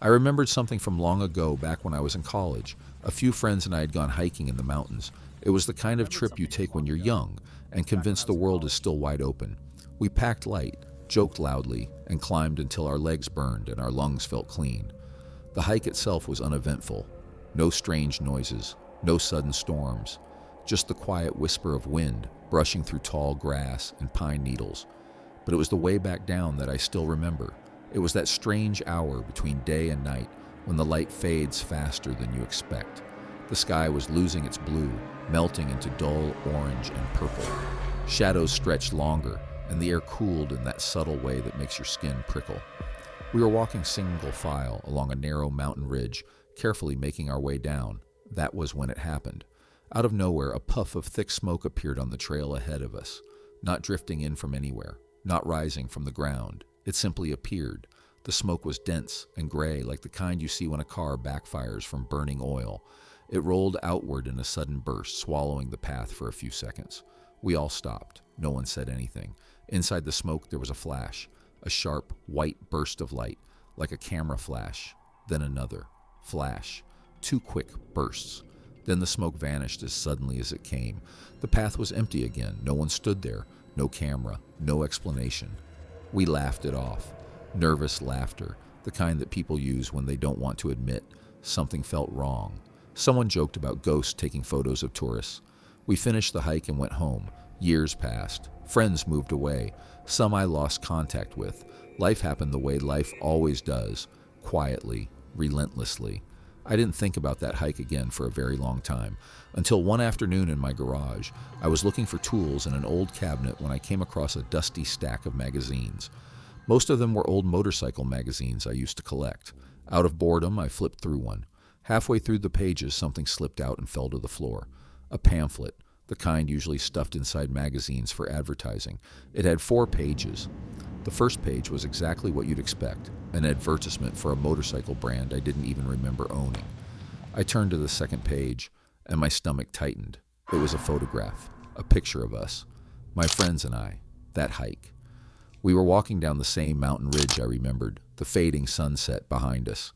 I remembered something from long ago back when I was in college. A few friends and I had gone hiking in the mountains. It was the kind of trip you take when you're young and convinced the world is still wide open. We packed light, joked loudly, and climbed until our legs burned and our lungs felt clean. The hike itself was uneventful. No strange noises, no sudden storms, just the quiet whisper of wind brushing through tall grass and pine needles. But it was the way back down that I still remember. It was that strange hour between day and night when the light fades faster than you expect. The sky was losing its blue, melting into dull orange and purple. Shadows stretched longer, and the air cooled in that subtle way that makes your skin prickle. We were walking single file along a narrow mountain ridge, carefully making our way down. That was when it happened. Out of nowhere, a puff of thick smoke appeared on the trail ahead of us, not drifting in from anywhere, not rising from the ground. It simply appeared. The smoke was dense and gray, like the kind you see when a car backfires from burning oil. It rolled outward in a sudden burst, swallowing the path for a few seconds. We all stopped. No one said anything. Inside the smoke, there was a flash, a sharp, white burst of light, like a camera flash. Then another flash. 2 quick bursts. Then the smoke vanished as suddenly as it came. The path was empty again. No one stood there. No camera. No explanation. We laughed it off. Nervous laughter, the kind that people use when they don't want to admit something felt wrong. Someone joked about ghosts taking photos of tourists. We finished the hike and went home. Years passed. Friends moved away. Some I lost contact with. Life happened the way life always does, quietly, relentlessly. I didn't think about that hike again for a very long time, until one afternoon in my garage, I was looking for tools in an old cabinet when I came across a dusty stack of magazines. Most of them were old motorcycle magazines I used to collect. Out of boredom, I flipped through one. Halfway through the pages, something slipped out and fell to the floor. A pamphlet, the kind usually stuffed inside magazines for advertising. It had 4 pages. The first page was exactly what you'd expect, an advertisement for a motorcycle brand I didn't even remember owning. I turned to the second page, and my stomach tightened. It was a photograph, a picture of us, my friends and I, that hike. We were walking down the same mountain ridge I remembered, the fading sunset behind us.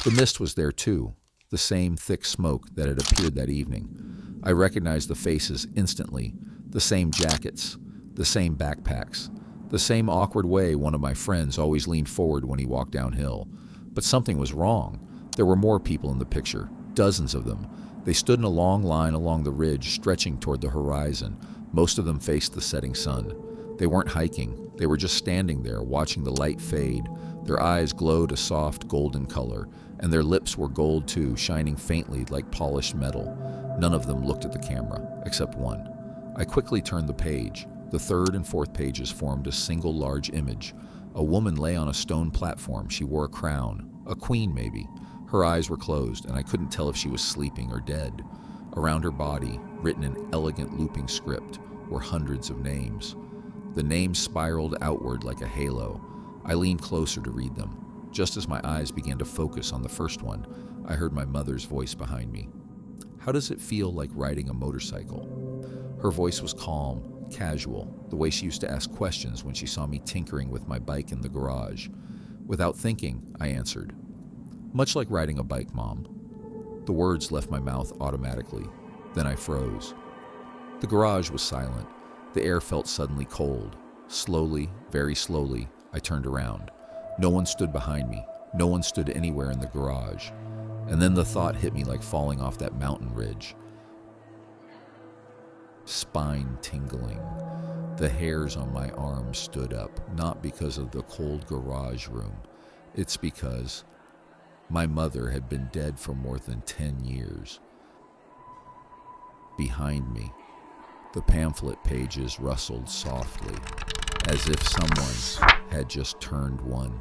The mist was there too, the same thick smoke that had appeared that evening. I recognized the faces instantly, the same jackets, the same backpacks, the same awkward way one of my friends always leaned forward when he walked downhill. But something was wrong. There were more people in the picture, dozens of them. They stood in a long line along the ridge, stretching toward the horizon. Most of them faced the setting sun. They weren't hiking. They were just standing there, watching the light fade. Their eyes glowed a soft golden color, and their lips were gold too, shining faintly like polished metal. None of them looked at the camera, except one. I quickly turned the page. The third and fourth pages formed a single large image. A woman lay on a stone platform. She wore a crown, a queen maybe. Her eyes were closed, and I couldn't tell if she was sleeping or dead. Around her body, written in elegant looping script, were hundreds of names. The names spiraled outward like a halo. I leaned closer to read them. Just as my eyes began to focus on the first one, I heard my mother's voice behind me. "How does it feel like riding a motorcycle?" Her voice was calm, casual, the way she used to ask questions when she saw me tinkering with my bike in the garage. Without thinking, I answered, "Much like riding a bike, Mom." The words left my mouth automatically. Then I froze. The garage was silent. The air felt suddenly cold. Slowly, very slowly, I turned around. No one stood behind me. No one stood anywhere in the garage. And then the thought hit me like falling off that mountain ridge. Spine tingling. The hairs on my arms stood up, not because of the cold garage room. It's because my mother had been dead for more than 10 years. Behind me, the pamphlet pages rustled softly, as if someone had just turned one.